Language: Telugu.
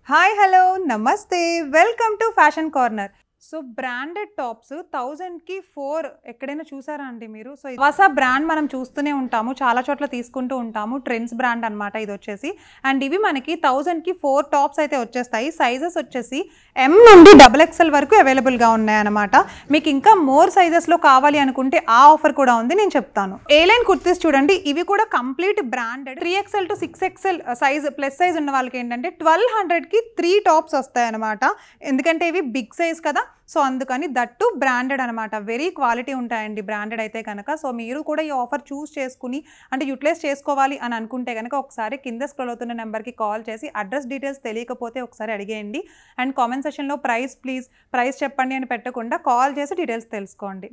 హాయ్ హలో నమస్తే welcome to fashion corner. So branded tops 1000కి 4 ఎక్కడైనా చూసారా అండి మీరు? సో వాసా బ్రాండ్ మనం చూస్తూనే ఉంటాము, చాలా చోట్ల తీసుకుంటూ ఉంటాము. ట్రెండ్స్ బ్రాండ్ అనమాట ఇది వచ్చేసి. అండ్ ఇవి మనకి 1000కి 4 టాప్స్ అయితే వచ్చేస్తాయి. సైజెస్ వచ్చేసి ఎం నుండి XXL వరకు అవైలబుల్గా ఉన్నాయన్నమాట. మీకు ఇంకా మోర్ సైజెస్లో కావాలి అనుకుంటే ఆ ఆఫర్ కూడా ఉంది, నేను చెప్తాను. ఏ లైన్ కుర్తీస్ చూడండి, ఇవి కూడా complete branded. 3XL to 6XL size plus size ఉన్న వాళ్ళకి ఏంటంటే 1200కి 3 టాప్స్ వస్తాయి అనమాట. ఎందుకంటే ఇవి బిగ్ సైజ్ కదా, సో అందుకని దట్టు బ్రాండెడ్ అనమాట. వెరీ క్వాలిటీ ఉంటాయండి బ్రాండెడ్ అయితే కనుక. సో మీరు కూడా ఈ ఆఫర్ చూస్ చేసుకుని అంటే యూటిలైజ్ చేసుకోవాలి అని అనుకుంటే కనుక ఒకసారి కింద స్క్రోల్ అవుతున్న నెంబర్కి కాల్ చేసి అడ్రస్ డీటెయిల్స్ తెలియకపోతే ఒకసారి అడిగేయండి. అండ్ కామెంట్ సెక్షన్లో ప్రైస్ చెప్పండి అని పెట్టకుండా కాల్ చేసి డీటెయిల్స్ తెలుసుకోండి.